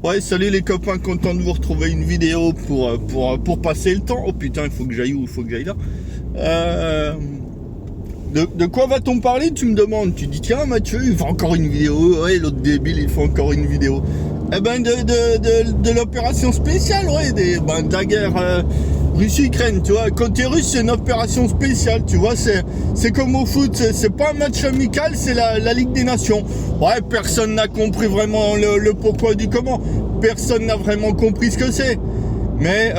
Ouais, salut les copains, content de vous retrouver une vidéo pour passer le temps. Oh putain, il faut que j'aille où? Il faut que j'aille là. Euh, de quoi va-t-on parler? Tu me demandes. Tu dis, tiens, Mathieu, il fait encore une vidéo. Ouais, l'autre débile, il fait encore une vidéo. Eh ben, de l'opération spéciale, ouais, de la guerre Russie-Ukraine, tu vois. Quand t'es russe, c'est une opération spéciale, tu vois. C'est comme au foot, c'est pas un match amical, c'est la Ligue des Nations. Ouais, personne n'a compris vraiment le pourquoi du comment. Personne n'a vraiment compris ce que c'est. Mais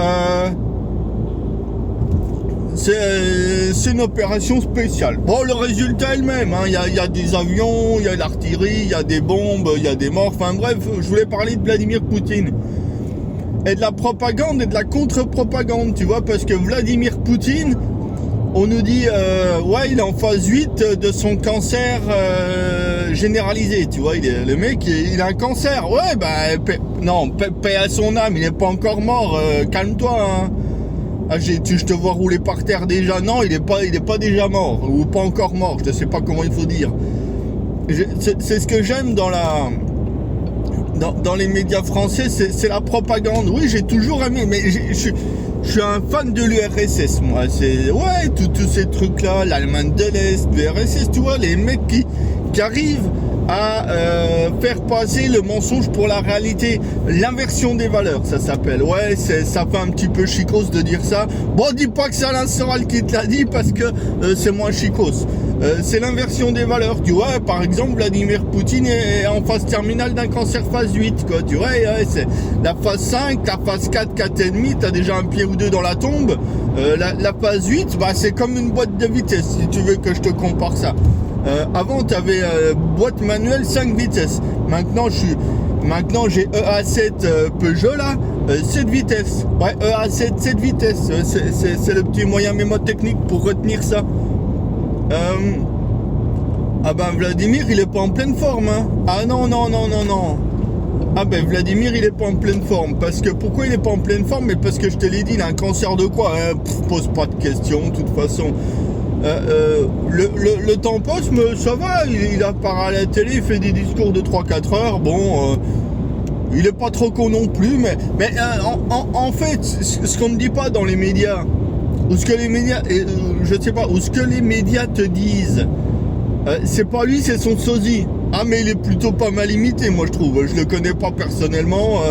c'est une opération spéciale. Bon, le résultat est le même. Il y a des avions, il y a l'artillerie, il y a des bombes, il y a des morts. Enfin bref, je voulais parler de Vladimir Poutine. Et de la propagande et de la contre-propagande, tu vois, parce que Vladimir Poutine, on nous dit, ouais, il est en phase 8 de son cancer généralisé, tu vois, le mec, il a un cancer. Ouais, paix à son âme, il n'est pas encore mort, calme-toi, hein. Ah, je te vois rouler par terre déjà. Non, il est pas déjà mort, ou pas encore mort, je ne sais pas comment il faut dire. C'est ce que j'aime dans les médias français, c'est la propagande. Oui, j'ai toujours aimé, mais je suis un fan de l'URSS, moi. Ouais, tous ces trucs-là, l'Allemagne de l'Est, l'URSS, tu vois, les mecs qui arrivent à faire passer le mensonge pour la réalité. L'inversion des valeurs, ça s'appelle. Ouais, ça fait un petit peu chicos de dire ça. Bon, dis pas que c'est Alain Soral qui te l'a dit, parce que c'est moins chicos. C'est l'inversion des valeurs, tu vois. Par exemple, Vladimir Poutine est en phase terminale d'un cancer phase 8, quoi. Tu vois, ouais, c'est la phase 5, la phase 4, 4,5, t'as déjà un pied ou deux dans la tombe. La phase 8, c'est comme une boîte de vitesse, si tu veux que je te compare ça. Avant, tu avais boîte manuelle 5 vitesses. Maintenant, j'ai EA7 Peugeot là, 7 vitesses. Ouais, EA7 7 vitesses. C'est le petit moyen mémotechnique pour retenir ça. Vladimir, il est pas en pleine forme, hein. Ah non. Vladimir, il est pas en pleine forme. Parce que pourquoi il est pas en pleine forme? Mais parce que je te l'ai dit, il a un cancer de quoi, hein. Pose pas de questions, de toute façon. Le temps passe, mais ça va, il apparaît à la télé, il fait des discours de 3-4 heures, bon, il est pas trop con non plus, mais en fait, ce qu'on ne dit pas dans les médias, ou ce que les médias, je sais pas, ou ce que les médias te disent, c'est pas lui, c'est son sosie. Ah, mais il est plutôt pas mal imité, moi je trouve, je le connais pas personnellement,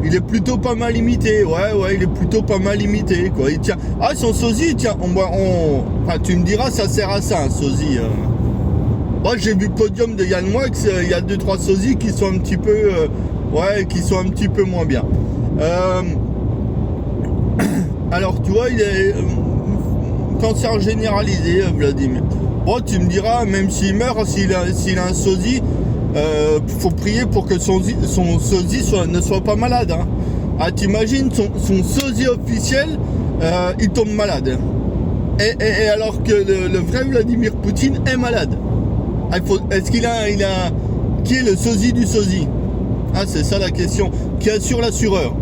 il est plutôt pas mal imité, ouais, il est plutôt pas mal imité, quoi. Il tient. Ah, son sosie, tiens, enfin, tu me diras, ça sert à ça, un sosie. Moi, j'ai vu le podium de Yann Moix, il y a 2-3 sosies qui sont un petit peu, qui sont un petit peu moins bien. Alors, tu vois, il est cancer généralisé, Vladimir. Bon, tu me diras, même s'il meurt, s'il a un sosie, faut prier pour que son sosie ne soit pas malade, hein. Ah, t'imagines, son sosie officiel, il tombe malade. Et alors que le vrai Vladimir Poutine est malade. Ah, est-ce qu'il a... Qui est le sosie du sosie? Ah, c'est ça la question. Qui assure l'assureur?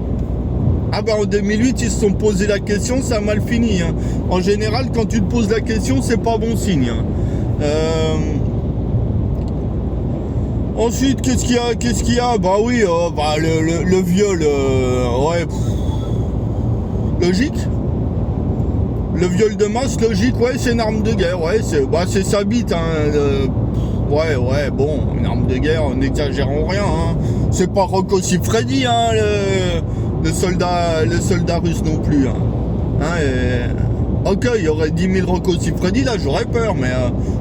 Ah en 2008, ils se sont posé la question, ça a mal fini, hein. En général, quand tu te poses la question, c'est pas bon signe, hein. Ensuite, qu'est-ce qu'il y a? Bah oui, le viol, ouais, logique. Le viol de masse, logique, ouais, c'est une arme de guerre, ouais, c'est sa bite, hein. Ouais, bon, une arme de guerre, n'exagérons rien, hein. C'est pas Rocco Siffredi, hein, le soldat russe non plus, hein. Ok, il y aurait 10 000 Rocco Siffredi, là, j'aurais peur, mais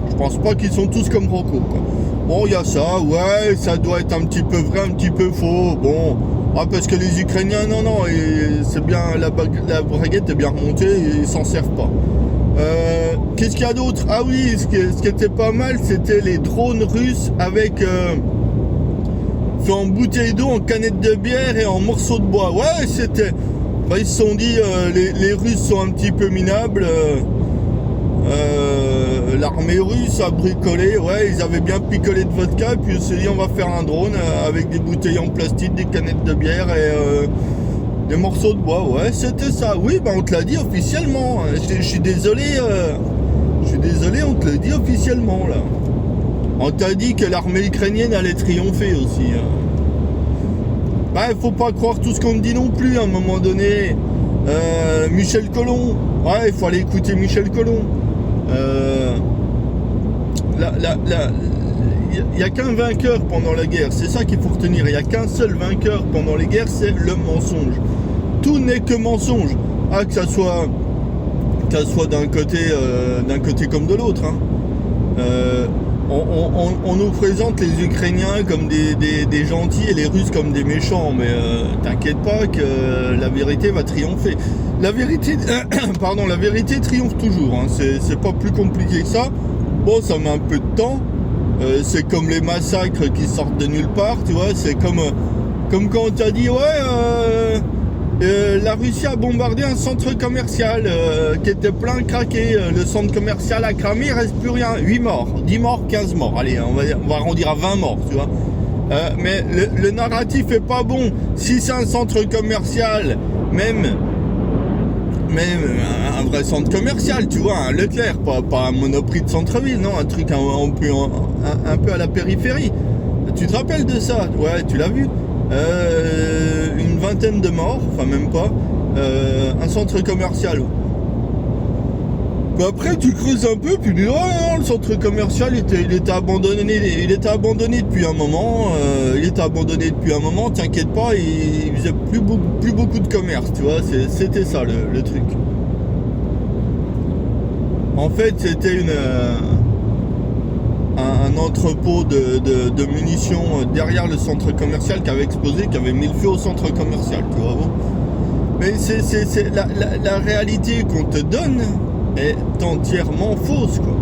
je pense pas qu'ils sont tous comme Rocco, quoi. Bon, il y a ça, ouais, ça doit être un petit peu vrai, un petit peu faux, bon. Ah, parce que les Ukrainiens, non, c'est bien, la braguette est bien remontée, ils s'en servent pas. Qu'est-ce qu'il y a d'autre? Ah oui, ce qui était pas mal, c'était les drones russes avec fait en bouteille d'eau, en canette de bière et en morceaux de bois. Ouais, c'était... ils se sont dit, les Russes sont un petit peu minables. L'armée russe a bricolé, ouais, ils avaient bien picolé de vodka, et puis ils se sont dit, on va faire un drone avec des bouteilles en plastique, des canettes de bière et des morceaux de bois. Ouais, c'était ça. Oui, on te l'a dit officiellement. Je suis désolé, on te l'a dit officiellement, là. On t'a dit que l'armée ukrainienne allait triompher aussi. Ouais, faut pas croire tout ce qu'on me dit non plus à un moment donné. Michel Colomb. Ouais, il faut aller écouter Michel Colomb. Il n'y a qu'un vainqueur pendant la guerre, c'est ça qu'il faut retenir. Il n'y a qu'un seul vainqueur pendant les guerres, c'est le mensonge. Tout n'est que mensonge. Ah, que ça soit d'un côté comme de l'autre. Hein. On nous présente les Ukrainiens comme des gentils et les Russes comme des méchants, mais t'inquiète pas que la vérité va triompher. La vérité triomphe toujours, hein. C'est pas plus compliqué que ça. Bon, ça met un peu de temps. C'est comme les massacres qui sortent de nulle part, tu vois. C'est comme quand on t'a dit, ouais, la Russie a bombardé un centre commercial qui était plein craqué. Le centre commercial a cramé, il reste plus rien. 8 morts, 10 morts, 15 morts. Allez, on va arrondir à 20 morts, tu vois. Mais le narratif est pas bon. Si c'est un centre commercial, même un vrai centre commercial, tu vois, un Leclerc, pas un Monoprix de centre-ville, non, un truc un peu à la périphérie. Tu te rappelles de ça? Ouais, tu l'as vu. Une vingtaine de morts, enfin même pas, un centre commercial. Puis après tu creuses un peu, puis tu dis oh non, le centre commercial il était abandonné depuis un moment, t'inquiète pas, il faisait plus beaucoup de commerce, tu vois, c'était ça le truc. En fait c'était un entrepôt de munitions derrière le centre commercial qui avait explosé, qui avait mis le feu au centre commercial, tu vois. Bon. Mais c'est la réalité qu'on te donne est entièrement fausse, quoi.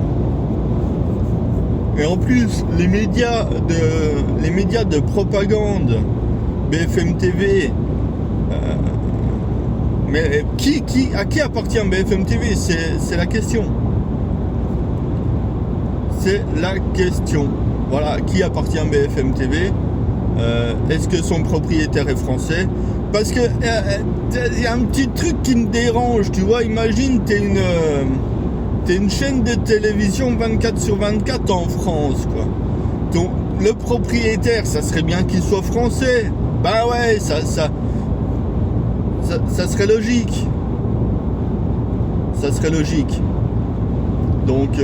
Et en plus, les médias de propagande, BFM TV, mais à qui appartient BFM TV? C'est la question. C'est la question. Voilà, qui appartient à BFM TV? Est-ce que son propriétaire est français? Parce que y a un petit truc qui me dérange, tu vois. Imagine, t'es une chaîne de télévision 24/24 en France, quoi. Donc, le propriétaire, ça serait bien qu'il soit français. Bah ouais, ça serait logique. Ça serait logique. Donc,